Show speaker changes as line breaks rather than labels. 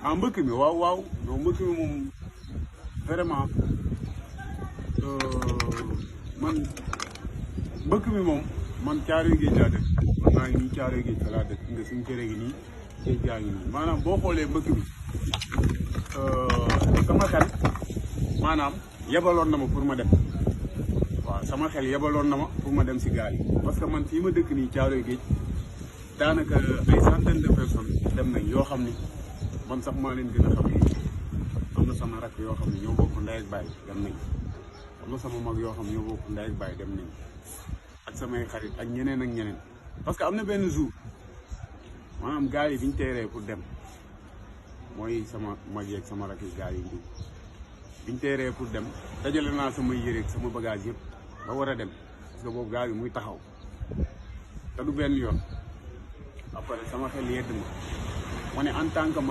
ah mbëkk mi waaw non mbëkk mi moom vraiment man mbëkk mi moom man Caaroy Géej laa dëkk man maa ngi nii Caaroy Géej fa laa dëkk nga suñu kër gi nii géej gaa ngi nii maanaam boo xoolee mbëkk mi sama xel maanaam yebaloon na ma pour ma dem waaw sama xel yebaloon na ma pour ma dem si gaal yi parce que man fii ma dëkk nii Caaroy Géej daanaka ay centaine de personnes dem nañ yoo xam ni man sax maa leen gën a xam ni am na sama rakk yoo xam ne ñoo bokk ndey ak baay dem nañ am na sama mag yoo xam ne ñoo bokk ndey ak baay dem nañ ak samay xarit ak ñeneen ak ñeneen parce que am na benn jour maanaam gaal yi bi ñu teeree pour dem mooy sama mag yeeg sama rakk yi gaal yi bi ñu teeree pour dem dajale naa sama yére ak sama bagage yëpp ba war a dem parce que boobu gaal yi muy taxaw te du benn yoon après sama xel yedd ma ne en tant que man